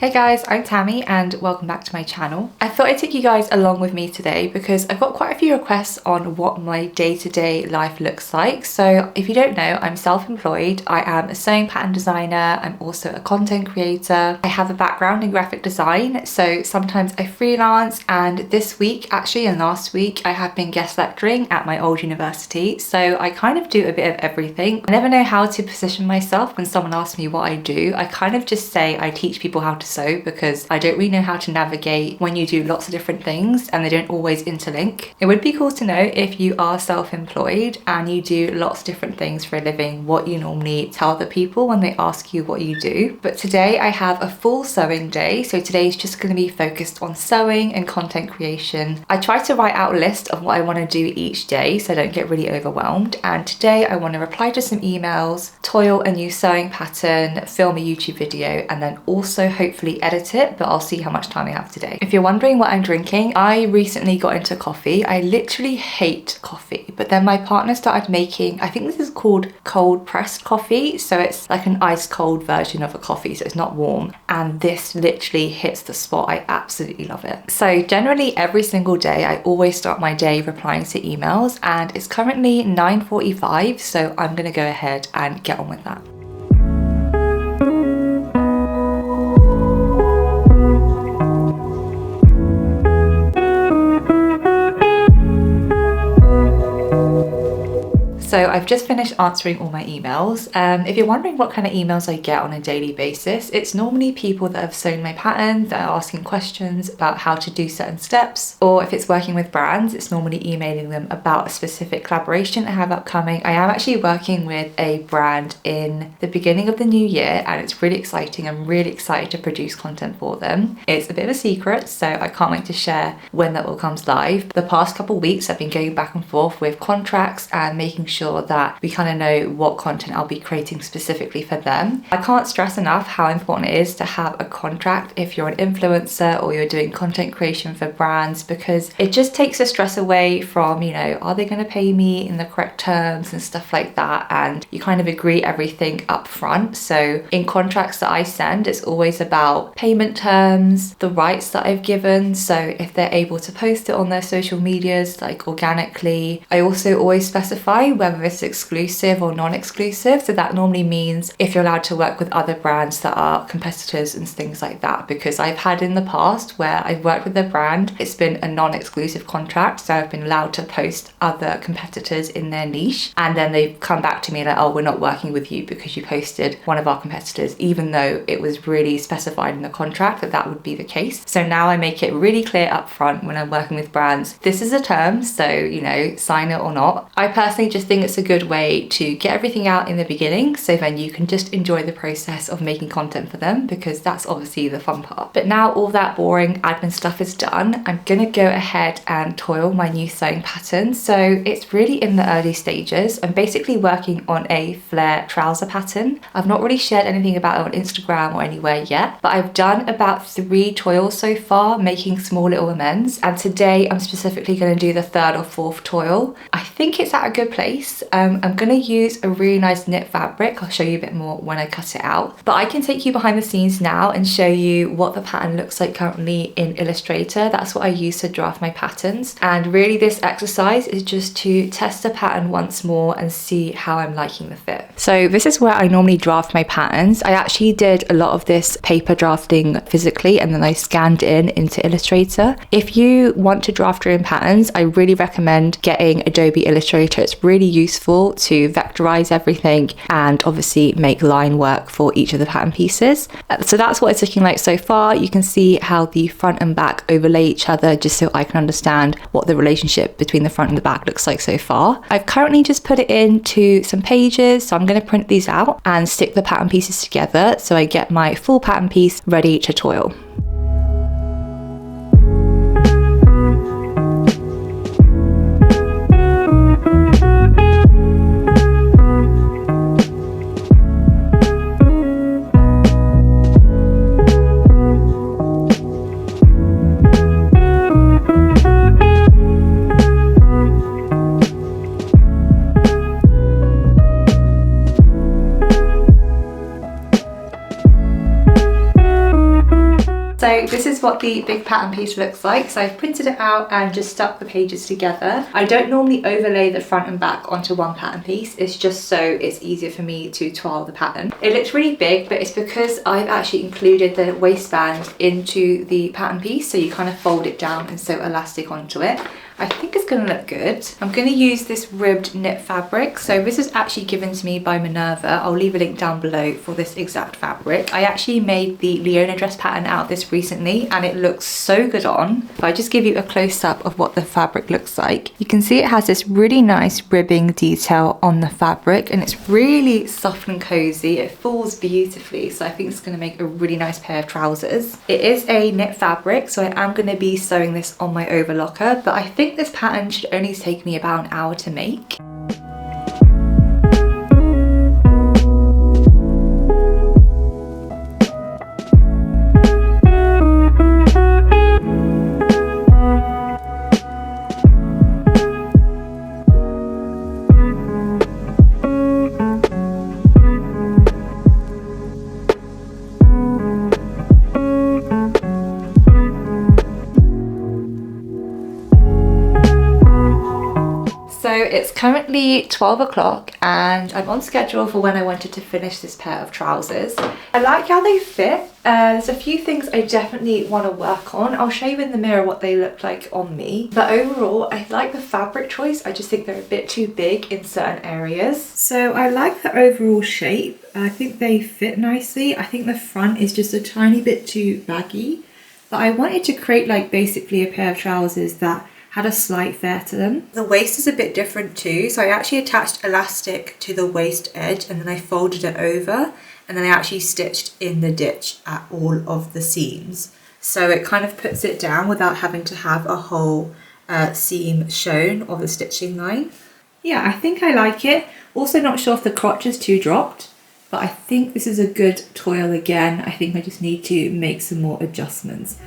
Hey guys, I'm Tammy and welcome back to my channel. I thought I'd take you guys along with me today because I've got quite a few requests on what my day-to-day life looks like. So if you don't know, I'm self-employed. I am a sewing pattern designer. I'm also a content creator. I have a background in graphic design, so sometimes I freelance, and this week actually and last week I have been guest lecturing at my old university. So I kind of do a bit of everything. I never know how to position myself when someone asks me what I do. I kind of just say I teach people how to sew because I don't really know how to navigate when you do lots of different things and they don't always interlink. It would be cool to know if you are self-employed and you do lots of different things for a living, what you normally tell the people when they ask you what you do. But today I have a full sewing day, so today's just going to be focused on sewing and content creation. I try to write out a list of what I want to do each day so I don't get really overwhelmed, and today I want to reply to some emails, toil a new sewing pattern, film a YouTube video, and then also hopefully edit it, but I'll see how much time I have today. If you're wondering what I'm drinking, I recently got into coffee. I literally hate coffee, but then my partner started making, I think this is called cold pressed coffee, so it's like an ice cold version of a coffee, so it's not warm, and this literally hits the spot. I absolutely love it. So generally every single day I always start my day replying to emails, and it's currently 9:45, so I'm gonna go ahead and get on with that. So I've just finished answering all my emails. If you're wondering what kind of emails I get on a daily basis, it's normally people that have sewn my pattern, that are asking questions about how to do certain steps, or if it's working with brands, it's normally emailing them about a specific collaboration I have upcoming. I am actually working with a brand in the beginning of the new year, and it's really exciting. I'm really excited to produce content for them. It's a bit of a secret, so I can't wait to share when that all comes live. The past couple of weeks I've been going back and forth with contracts and making sure that we kind of know what content I'll be creating specifically for them. I can't stress enough how important it is to have a contract if you're an influencer or you're doing content creation for brands, because it just takes the stress away from, you know, are they going to pay me in the correct terms and stuff like that, and you kind of agree everything up front. So in contracts that I send, it's always about payment terms, the rights that I've given, so if they're able to post it on their social medias like organically. I also always specify whether it's exclusive or non-exclusive, so that normally means if you're allowed to work with other brands that are competitors and things like that, because I've had in the past where I've worked with a brand, it's been a non-exclusive contract, so I've been allowed to post other competitors in their niche, and then they've come back to me like, oh, we're not working with you because you posted one of our competitors, even though it was really specified in the contract that that would be the case. So now I make it really clear up front when I'm working with brands, this is a term, so you know, sign it or not. I personally just think it's a good way to get everything out in the beginning, so then you can just enjoy the process of making content for them, because that's obviously the fun part. But now all that boring admin stuff is done, I'm gonna go ahead and toil my new sewing pattern. So it's really in the early stages. I'm basically working on a flare trouser pattern. I've not really shared anything about it on Instagram or anywhere yet, but I've done about 3 toils so far, making small little amends, and today I'm specifically going to do the 3rd or 4th toil. I think it's at a good place. I'm going to use a really nice knit fabric. I'll show you a bit more when I cut it out, but I can take you behind the scenes now and show you what the pattern looks like currently in Illustrator. That's what I use to draft my patterns, and really this exercise is just to test the pattern once more and see how I'm liking the fit. So this is where I normally draft my patterns. I actually did a lot of this paper drafting physically, and then I scanned into Illustrator. If you want to draft your own patterns, I really recommend getting Adobe Illustrator. It's really useful to vectorize everything and obviously make line work for each of the pattern pieces. So that's what it's looking like so far. You can see how the front and back overlay each other, just so I can understand what the relationship between the front and the back looks like so far. I've currently just put it into some pages, so I'm going to print these out and stick the pattern pieces together so I get my full pattern piece ready to toil. So this is what the big pattern piece looks like. So I've printed it out and just stuck the pages together. I don't normally overlay the front and back onto one pattern piece. It's just so it's easier for me to twirl the pattern. It looks really big, but it's because I've actually included the waistband into the pattern piece. So you kind of fold it down and sew elastic onto it. I think it's going to look good. I'm going to use this ribbed knit fabric. So this was actually given to me by Minerva. I'll leave a link down below for this exact fabric. I actually made the Leona dress pattern out of this recently and it looks so good on. If I just give you a close up of what the fabric looks like, you can see it has this really nice ribbing detail on the fabric and it's really soft and cozy. It falls beautifully, so I think it's going to make a really nice pair of trousers. It is a knit fabric, so I am going to be sewing this on my overlocker, but I think this pattern should only take me about an hour to make. So it's currently 12 o'clock and I'm on schedule for when I wanted to finish this pair of trousers. I like how they fit. There's a few things I definitely want to work on. I'll show you in the mirror what they look like on me. But overall, I like the fabric choice. I just think they're a bit too big in certain areas. So I like the overall shape. I think they fit nicely. I think the front is just a tiny bit too baggy. But I wanted to create like basically a pair of trousers that had a slight flare to them. The waist is a bit different too, so I actually attached elastic to the waist edge and then I folded it over and then I actually stitched in the ditch at all of the seams. So it kind of puts it down without having to have a whole seam shown of the stitching line. Yeah, I think I like it. Also not sure if the crotch is too dropped, but I think this is a good toil again. I think I just need to make some more adjustments.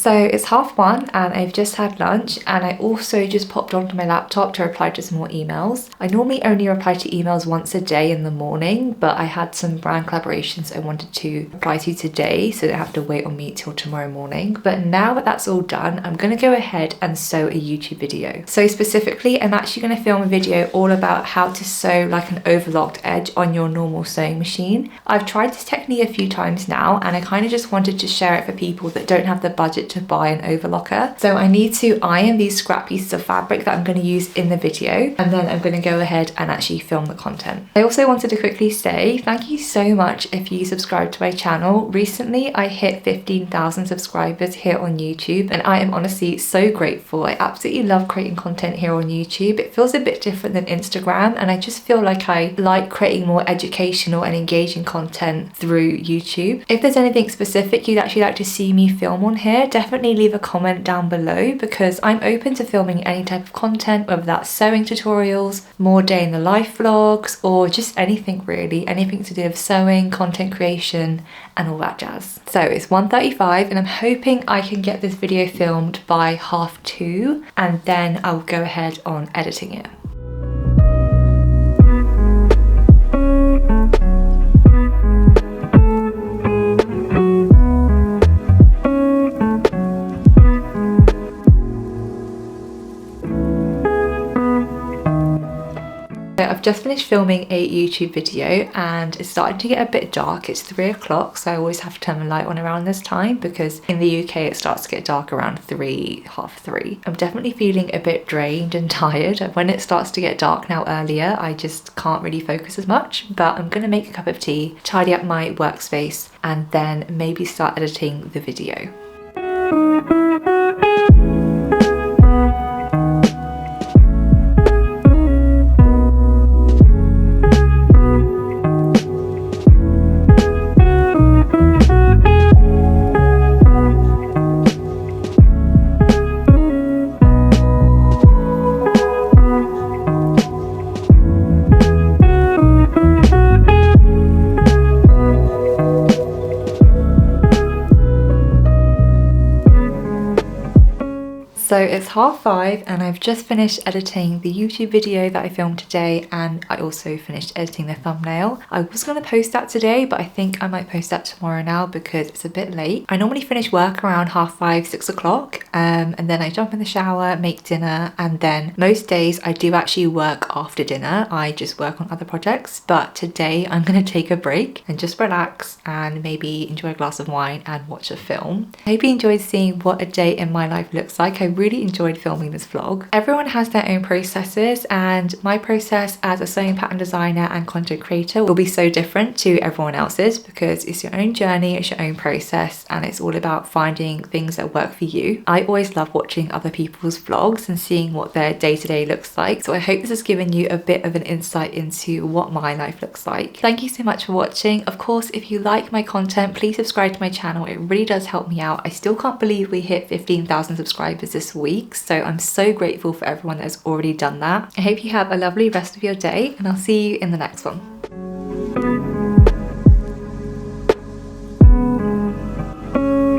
So it's 1:30 and I've just had lunch and I also just popped onto my laptop to reply to some more emails. I normally only reply to emails once a day in the morning, but I had some brand collaborations I wanted to reply to today, so they don't have to wait on me till tomorrow morning. But now that that's all done, I'm going to go ahead and sew a YouTube video. So specifically, I'm actually going to film a video all about how to sew like an overlocked edge on your normal sewing machine. I've tried this technique a few times now and I kind of just wanted to share it for people that don't have the budget to buy an overlocker. So I need to iron these scrap pieces of fabric that I'm going to use in the video, and then I'm going to go ahead and actually film the content. I also wanted to quickly say thank you so much if you subscribe to my channel. Recently I hit 15,000 subscribers here on YouTube and I am honestly so grateful. I absolutely love creating content here on YouTube. It feels a bit different than Instagram and I just feel like I like creating more educational and engaging content through YouTube. If there's anything specific you'd actually like to see me film on here, definitely leave a comment down below because I'm open to filming any type of content, whether that's sewing tutorials, more day in the life vlogs, or just anything really, anything to do with sewing, content creation and all that jazz. So it's 1:35 and I'm hoping I can get this video filmed by 2:30 and then I'll go ahead on editing it. I've just finished filming a YouTube video and it's starting to get a bit dark. It's 3 o'clock, so I always have to turn the light on around this time because in the UK it starts to get dark around 3, half 3. I'm definitely feeling a bit drained and tired. When it starts to get dark now earlier, I just can't really focus as much, but I'm gonna make a cup of tea, tidy up my workspace, and then maybe start editing the video. it's 5:30 and I've just finished editing the YouTube video that I filmed today, and I also finished editing the thumbnail. I was going to post that today, but I think I might post that tomorrow now because it's a bit late. I normally finish work around 5:30, 6 o'clock, and then I jump in the shower, make dinner, and then most days I do actually work after dinner. I just work on other projects, but today I'm going to take a break and just relax and maybe enjoy a glass of wine and watch a film. I hope you enjoyed seeing what a day in my life looks like. I really enjoyed filming this vlog. Everyone has their own processes, and my process as a sewing pattern designer and content creator will be so different to everyone else's because it's your own journey, it's your own process, and it's all about finding things that work for you. I always love watching other people's vlogs and seeing what their day-to-day looks like, so I hope this has given you a bit of an insight into what my life looks like. Thank you so much for watching. Of course, if you like my content, please subscribe to my channel. It really does help me out. I still can't believe we hit 15,000 subscribers this week, so I'm so grateful for everyone that has already done that. I hope you have a lovely rest of your day, and I'll see you in the next one.